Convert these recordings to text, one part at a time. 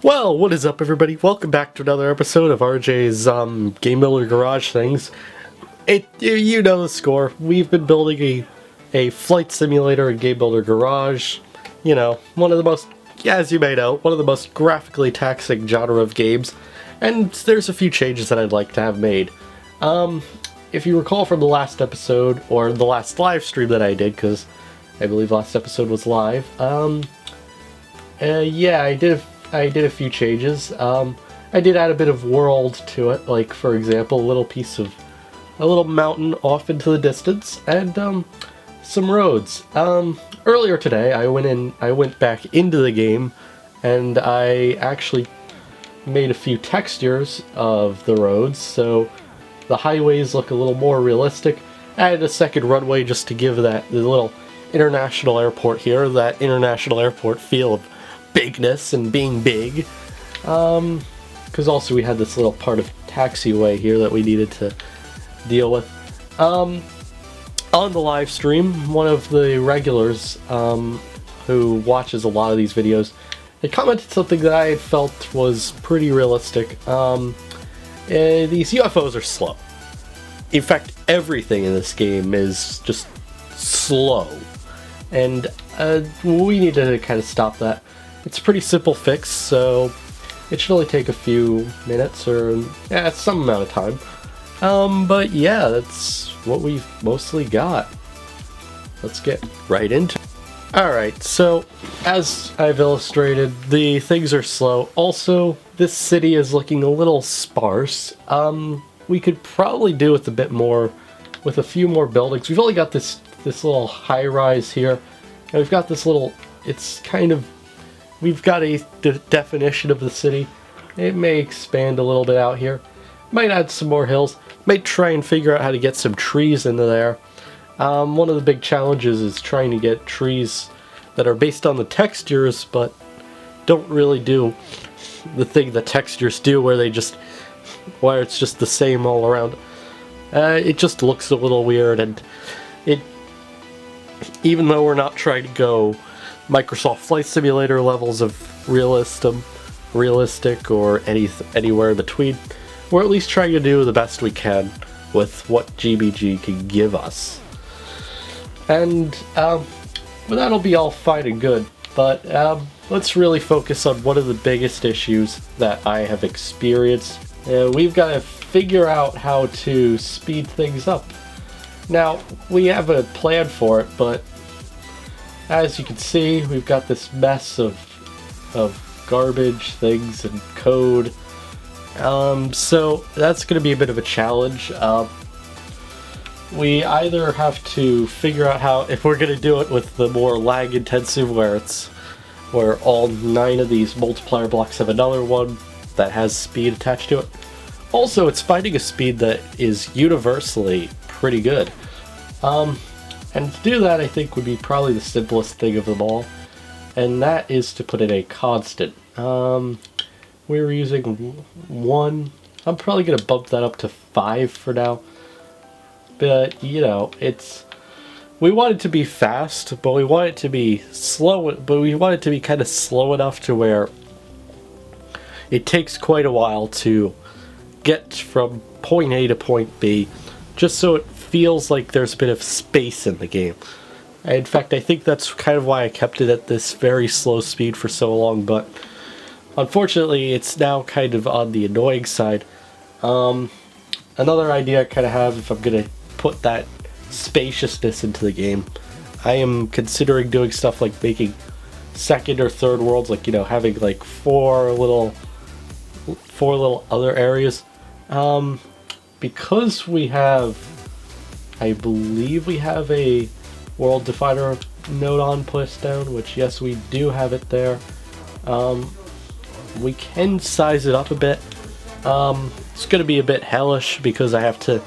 Well, what is up, everybody? Welcome back to another episode of RJ's Game Builder Garage things. You know the score. We've been building a flight simulator in Game Builder Garage. You know, one of the most, as you may know, one of the most graphically taxing genre of games. And there's a few changes that I'd like to have made. If you recall from the last episode, or the last live stream that I did, because I believe last episode was live, yeah, I did a few changes. I did add a bit of world to it, like, for example, a little mountain off into the distance, and some roads. Earlier today, I went back into the game, and I actually made a few textures of the roads, so the highways look a little more realistic. Added a second runway just to give the little international airport here, that international airport feel of bigness and being big. Because also we had this little part of taxiway here that we needed to deal with. On the live stream, one of the regulars who watches a lot of these videos, they commented something that I felt was pretty realistic. These UFOs are slow. In fact, everything in this game is just slow. And we need to kind of stop that. It's a pretty simple fix, so it should only take a few minutes or some amount of time. But yeah, that's what we've mostly got. Let's get right into it. Alright, so as I've illustrated, the things are slow. Also, this city is looking a little sparse. We could probably do with a bit more, with a few more buildings. We've only got this little high-rise here, and we've got this little, it's kind of, we've got a definition of the city. It may expand a little bit out here. Might add some more hills. Might try and figure out how to get some trees into there. One of the big challenges is trying to get trees that are based on the textures, but don't really do the thing the textures do, where it's just the same all around. It just looks a little weird, and even though we're not trying to go Microsoft Flight Simulator levels of realistic or anywhere in between, we're at least trying to do the best we can with what GBG can give us. And well, that'll be all fine and good, but let's really focus on one of the biggest issues that I have experienced. We've got to figure out how to speed things up. Now, we have a plan for it, but as you can see, we've got this mess of garbage things and code. So that's going to be a bit of a challenge. We either have to figure out how, if we're going to do it with the more lag intensive, where all 9 of these multiplier blocks have another one that has speed attached to it. Also, it's finding a speed that is universally pretty good. And to do that, I think would be probably the simplest thing of them all, and that is to put in a constant. We're using 1. I'm probably going to bump that up to 5 for now. But, you know, we want it to be fast, but we want it to be slow, but we want it to be kind of slow enough to where it takes quite a while to get from point A to point B, just so it feels like there's a bit of space in the game. In fact, I think that's kind of why I kept it at this very slow speed for so long, but unfortunately it's now kind of on the annoying side. Another idea I kind of have, if I'm going to put that spaciousness into the game, I am considering doing stuff like making second or third worlds, like, you know, having like four little other areas. Because we have, I believe we have a world definer node on pushed down, which yes, we do have it there. We can size it up a bit. It's going to be a bit hellish because I have to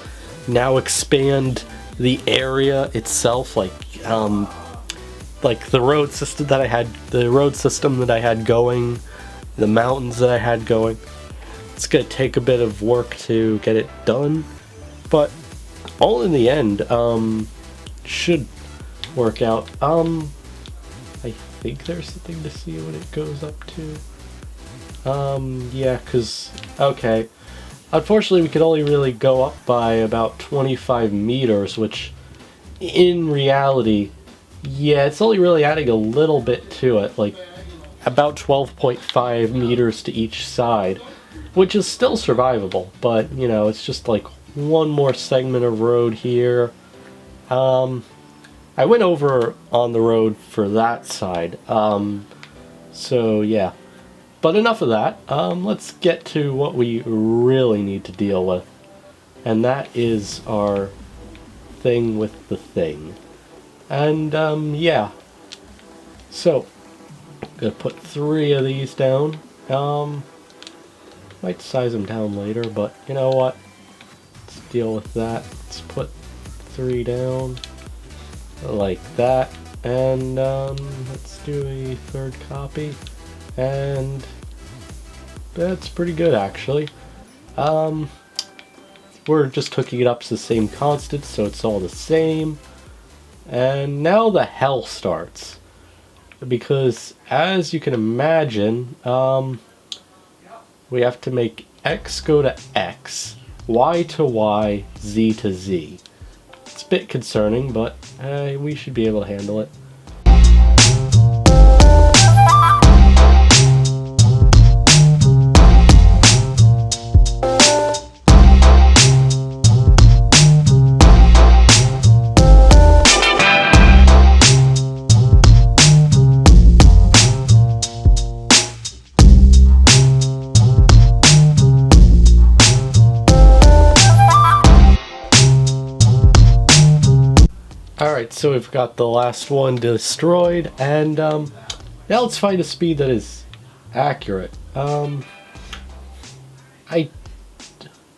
now expand the area itself, like the road system that I had going, the mountains that I had going. It's going to take a bit of work to get it done, but all in the end should work out. I think there's something to see what it goes up to. Yeah, cause, okay. Unfortunately, we could only really go up by about 25 meters, which, in reality, yeah, it's only really adding a little bit to it, like, about 12.5 meters to each side, which is still survivable, but, you know, it's just like one more segment of road here. I went over on the road for that side, so yeah. But enough of that, let's get to what we really need to deal with, and that is our thing with the thing. And, yeah. So, I'm gonna put 3 of these down. Might size them down later, but you know what? Let's deal with that. Let's put 3 down, like that, and, let's do a 3rd copy. And that's pretty good, actually. We're just hooking it up to the same constant, so it's all the same. And now the hell starts. Because, as you can imagine, we have to make X go to X, Y to Y, Z to Z. It's a bit concerning, but we should be able to handle it. Alright, so we've got the last one destroyed, and now let's find a speed that is accurate. I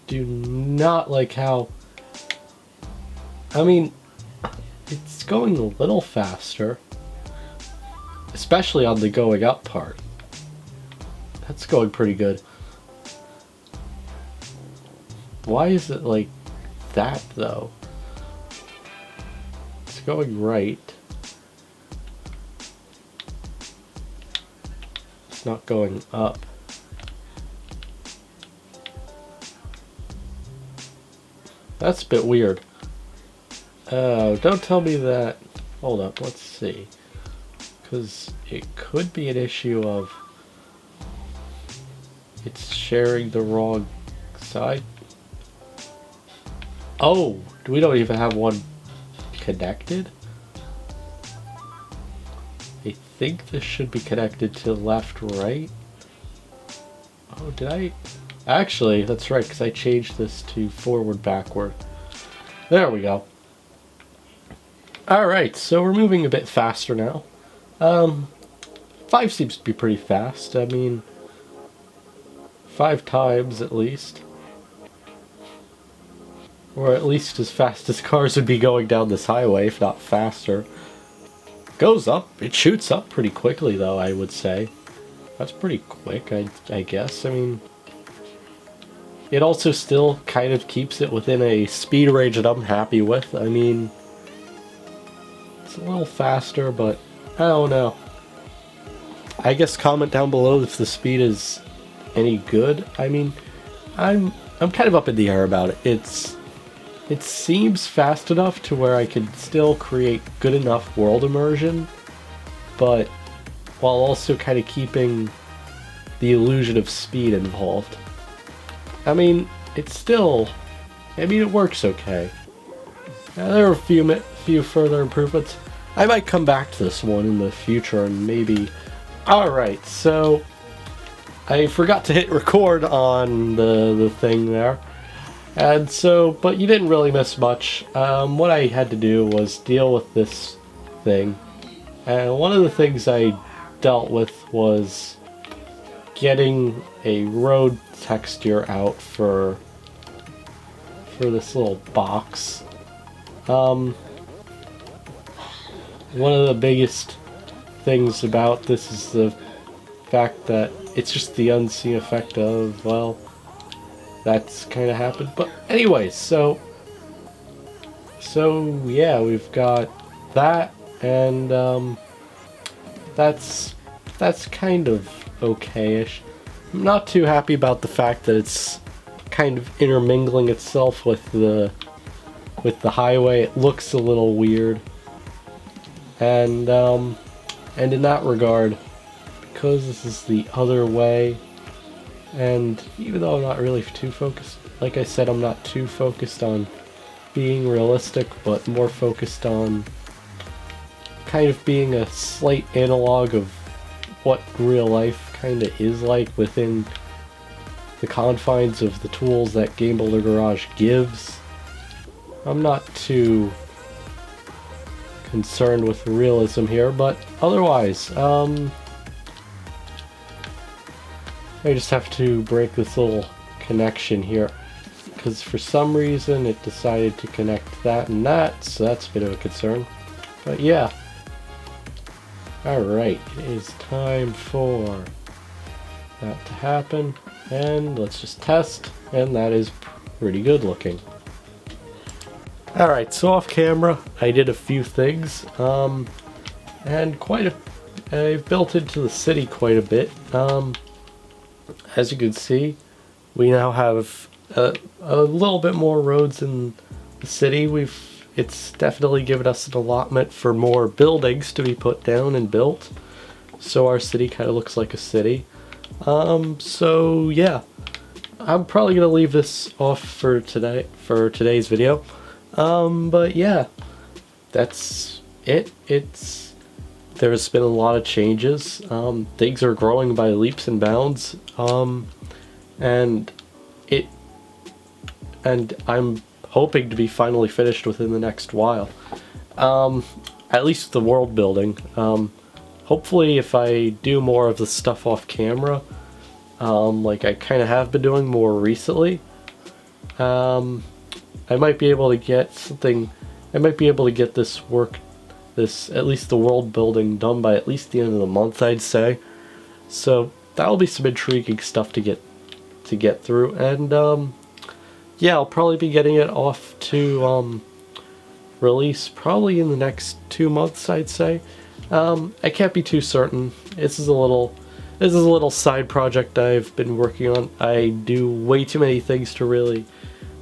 do not like how... I mean, it's going a little faster, especially on the going up part. That's going pretty good. Why is it like that, though? It's going right. It's not going up. That's a bit weird. Oh, don't tell me that. Hold up, let's see. Because it could be an issue of it's sharing the wrong side. Oh, we don't even have one connected? I think this should be connected to left, right? Oh, did I? Actually, that's right, because I changed this to forward, backward. There we go. Alright, so we're moving a bit faster now. 5 seems to be pretty fast. I mean, 5 times at least. Or at least as fast as cars would be going down this highway, if not faster. Goes up. It shoots up pretty quickly, though, I would say. That's pretty quick, I guess. I mean, it also still kind of keeps it within a speed range that I'm happy with. I mean, it's a little faster, but I don't know. I guess comment down below if the speed is any good. I mean, I'm kind of up in the air about it. It seems fast enough to where I could still create good enough world immersion, but while also kind of keeping the illusion of speed involved. I mean, it's still... I mean, it works okay. There are a few further improvements. I might come back to this one in the future and maybe... Alright, so... I forgot to hit record on the thing there. And so, but you didn't really miss much. What I had to do was deal with this thing. And one of the things I dealt with was getting a road texture out for this little box. One of the biggest things about this is the fact that it's just the unseen effect of, well, that's kind of happened. But anyways, so yeah, we've got that, and that's kind of okay-ish. I'm not too happy about the fact that it's kind of intermingling itself with the highway. It looks a little weird. And in that regard, because this is the other way, and even though I'm not really too focused, like I said, I'm not too focused on being realistic, but more focused on kind of being a slight analog of what real life kind of is like within the confines of the tools that Game Builder Garage gives. I'm not too concerned with realism here, but otherwise, I just have to break this little connection here, because for some reason it decided to connect that and that, so that's a bit of a concern. But yeah. Alright, it is time for that to happen, and let's just test, and that is pretty good looking. Alright, so off camera, I did a few things, and I've built into the city quite a bit. As you can see, we now have a little bit more roads in the city. It's definitely given us an allotment for more buildings to be put down and built, so our city kind of looks like a city. So yeah, I'm probably gonna leave this off for today's video. But yeah, that's it. There's been a lot of changes. Things are growing by leaps and bounds. And I'm hoping to be finally finished within the next while. At least the world building. Hopefully if I do more of the stuff off camera, like I kind of have been doing more recently, I might be able to get something, I might be able to get this at least the world building done by at least the end of the month, I'd say. So that'll be some intriguing stuff to get through, and yeah, I'll probably be getting it off to release probably in the next 2 months, I'd say. I can't be too certain. This is a little side project I've been working on. I do way too many things to really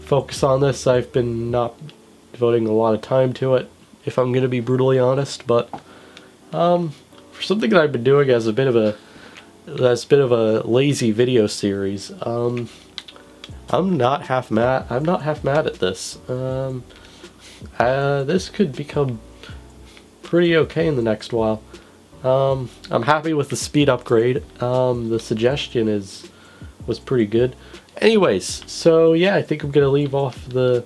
focus on this. I've been not devoting a lot of time to it, if I'm gonna be brutally honest, but for something that I've been doing as a bit of a lazy video series, I'm not half mad at this. This could become pretty okay in the next while. I'm happy with the speed upgrade. The suggestion was pretty good. Anyways, so yeah, I think I'm gonna leave off the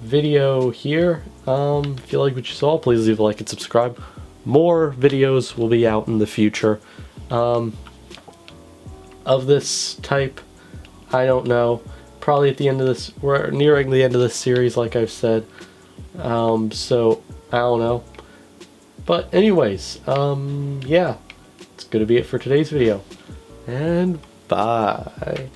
video here. If you like what you saw, please leave a like and subscribe. More videos will be out in the future of this type. I don't know, probably at the end of this, we're nearing the end of this series, like I've said, so I don't know. But anyways, yeah, it's gonna be it for today's video, and bye.